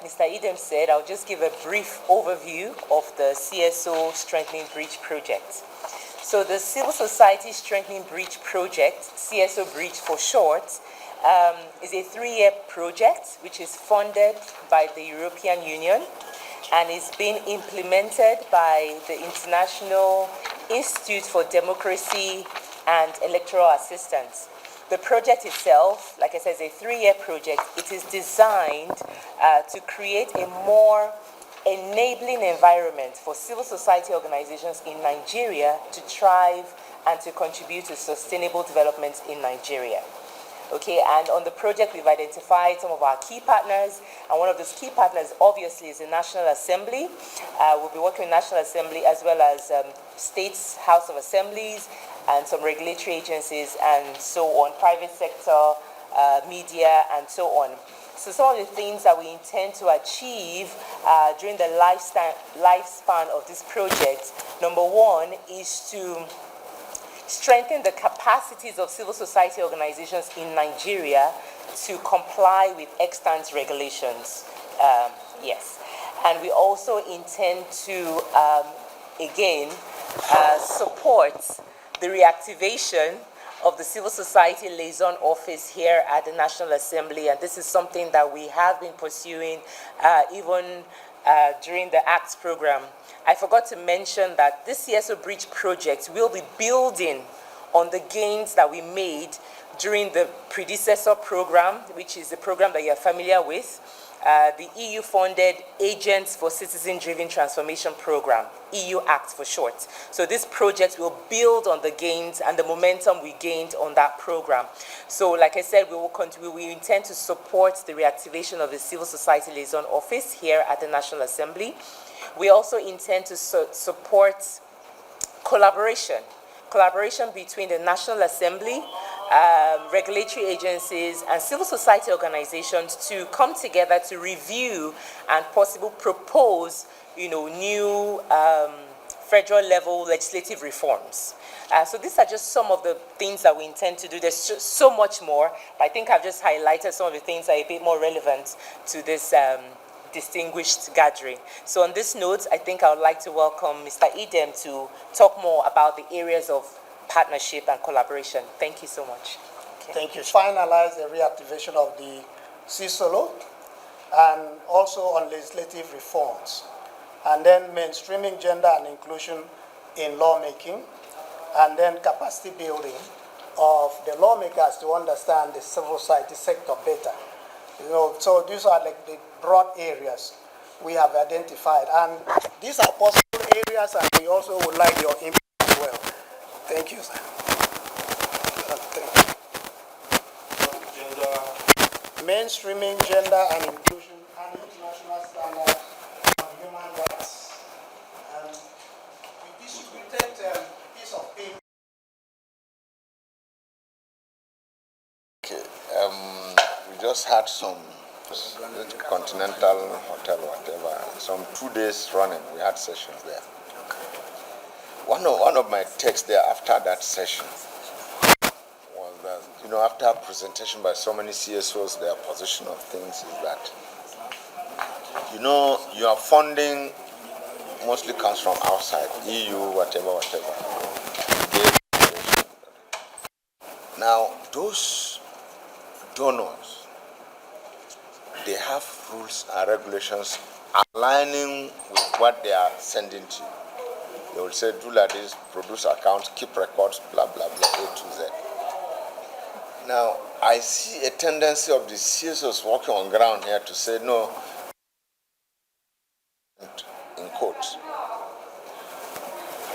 Mr. Idem said, I'll just give a brief overview of the CSO Strengthening Breach Project. So the Civil Society Strengthening Breach Project, CSO Breach for short, is a 3-year project which is funded by the European Union and is being implemented by the International Institute for Democracy and Electoral Assistance. The project itself, like I said, is a 3-year project. It is designed to create a more enabling environment for civil society organizations in Nigeria to thrive and to contribute to sustainable development in Nigeria. Okay, and on the project, we've identified some of our key partners, and one of those key partners, obviously, is the National Assembly. We'll be working with National Assembly as well as States House of Assemblies and some regulatory agencies and so on, private sector, media, and so on. So some of the things that we intend to achieve during the lifespan of this project, number one, is to strengthen the capacities of civil society organizations in Nigeria to comply with extant regulations. Yes. And we also intend to, again, support the reactivation of the Civil Society Liaison Office here at the National Assembly. And this is something that we have been pursuing even during the ACTS program. I forgot to mention that this CSO Breach project will be building on the gains that we made during the predecessor program, which is the program that you're familiar with, the EU-funded Agents for Citizen-Driven Transformation Program, EU ACT for short. So this project will build on the gains and the momentum we gained on that program. So like I said, we intend to support the reactivation of the Civil Society Liaison Office here at the National Assembly. We also intend to support collaboration between the National Assembly, regulatory agencies, and civil society organizations to come together to review and possibly propose, new federal level legislative reforms. So these are just some of the things that we intend to do. There's so much more, but I think I've just highlighted some of the things that are a bit more relevant to this distinguished gathering. So on this note, I think I would like to welcome Mr. Idem to talk more about the areas of partnership and collaboration. Thank you so much. Okay. Thank you. Finalize the reactivation of the CSOs and also on legislative reforms, and then mainstreaming gender and inclusion in lawmaking, and then capacity building of the lawmakers to understand the civil society sector better. So these are like the broad areas we have identified, and these are possible areas, and we also would like your input as well. Thank you, sir. Mainstreaming gender and inclusion and international standards on human rights. And we distributed a piece of paper. Okay, we just had some Continental Hotel, whatever, some 2 days running. We had sessions there. One of my takes there after that session was that, after a presentation by so many CSOs, their position of things is that, your funding mostly comes from outside, EU, whatever. Now, those donors, they have rules and regulations aligning with what they are sending to you. They will say, do like this, produce accounts, keep records, blah, blah, blah, A to Z. Now, I see a tendency of the CSOs working on ground here to say, no, in quotes,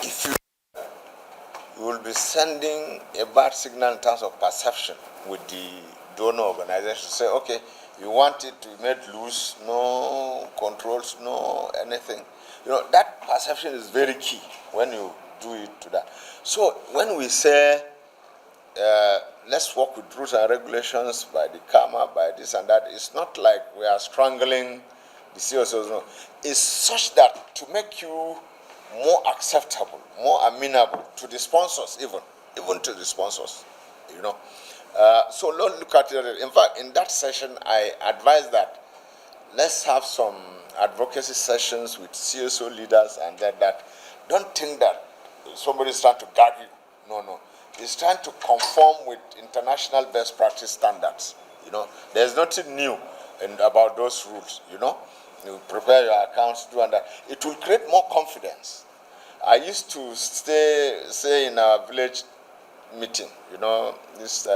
if you will be sending a bad signal in terms of perception with the donor organization, say, okay, you want it to be made loose, no controls, no anything. That perception is very key when you do it to that. So when we say, let's work with rules and regulations by the CAMA, by this and that, it's not like we are strangling the CSOs. No. It's such that to make you more acceptable, more amenable to the sponsors, even to the sponsors, So look at it. In fact, in that session, I advised that let's have some advocacy sessions with CSO leaders and that. Don't think that somebody is trying to guard you. No. It's trying to conform with international best practice standards. There's nothing new about those rules. You prepare your accounts, do and that. It will create more confidence. I used to say in our village meeting, these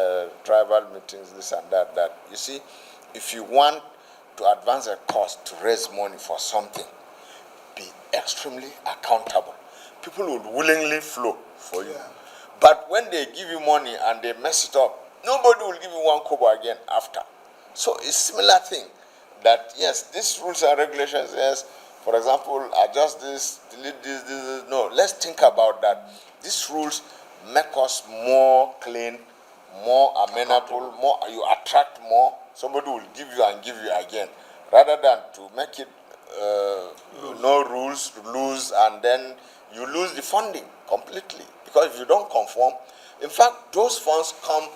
tribal meetings, this and that. You see, if you want to advance a cause to raise money for something, be extremely accountable. People will willingly flow for you. Yeah. But when they give you money and they mess it up, nobody will give you one kobo again after. So it's a similar thing that, yes, these rules and regulations, yes, for example, adjust this, delete this. No, let's think about that. These rules make us more clean, more amenable, more, you attract more. Somebody will give you and give you again, rather than to make it no rules, lose, and then you lose the funding completely. Because if you don't conform, in fact, those funds come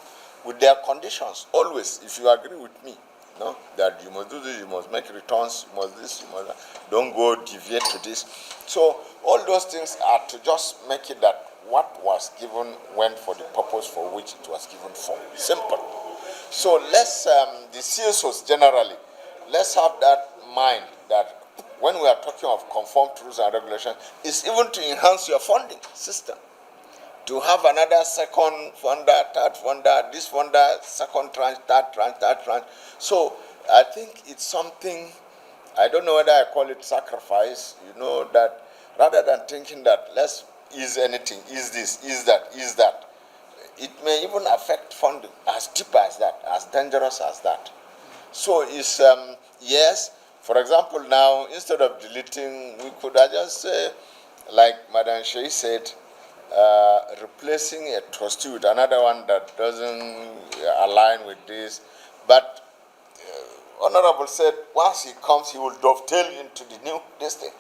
with their conditions, always, if you agree with me, that you must do this, you must make returns, you must this, you must that. Don't go deviate to this. So all those things are to just make it that what was given went for the purpose for which it was given for. Simple. So let's, the CSOs generally, let's have that mind that when we are talking of conform to rules and regulations, it's even to enhance your funding system. To have another second funder, third funder, this funder, second tranche, third tranche. So I think it's something, I don't know whether I call it sacrifice, that rather than thinking that let's ease anything, ease this, ease that, it may even affect funding as deep as that, as dangerous as that. So it's, yes, for example, now, instead of deleting, we could just say, like Madam Shei said, replacing a trustee with another one that doesn't align with this. But Honorable said, once he comes, he will dovetail into the new this thing.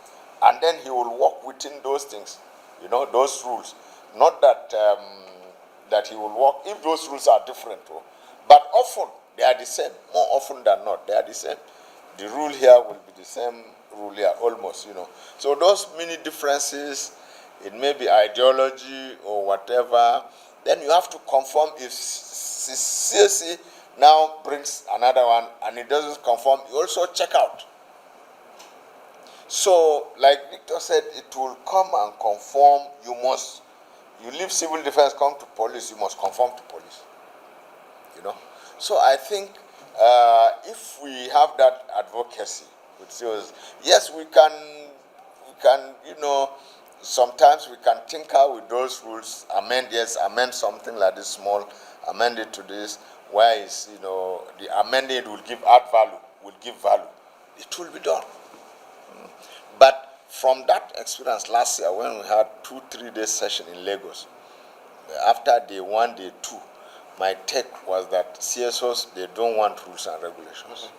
And then he will work within those things, those rules. Not that that he will work, if those rules are different. But often, they are the same. More often than not, they are the same. The rule here will be the same rule here, almost, So those many differences, it may be ideology or whatever, then you have to conform. If CSC now brings another one and it doesn't conform, you also check out. So, like Victor said, it will come and conform. You leave civil defense, come to police, you must conform to police. So I think if we have that advocacy with CSOs, yes, we can, sometimes we can tinker with those rules, amend something like this small, amend it to this, where is, the amended will add value, will give value. It will be done. But from that experience last year, when we had 2-3 day session in Lagos, after day 1, day 2, my take was that CSOs, they don't want rules and regulations.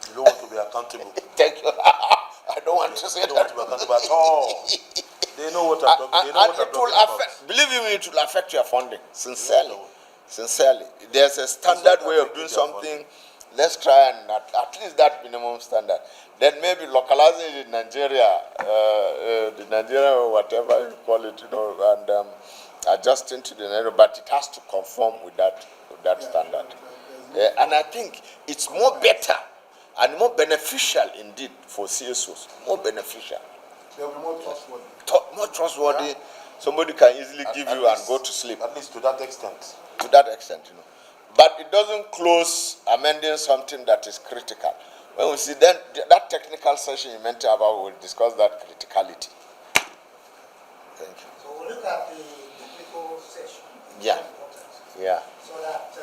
You don't want to be accountable. Thank you. I don't want to say that. They don't want to be accountable at all. They know what I'm talking about. Believe me, it will affect your funding, sincerely. Sincerely. There's a standard way of doing something. Let's try and at least that minimum standard. Then maybe localizing it in Nigeria, the Nigeria or whatever you call it, and adjusting to the Nigeria, but it has to conform with that standard. And I think it's more better and more beneficial indeed for CSOs. More beneficial. They'll be more trustworthy. More trustworthy. Yeah. Somebody can easily give you and go to sleep. At least to that extent. To that extent, But it doesn't close amending something that is critical. When we see then that technical session you mentioned about, we'll discuss that criticality. Thank you. So we'll look at the technical session. Yeah. Yeah. So that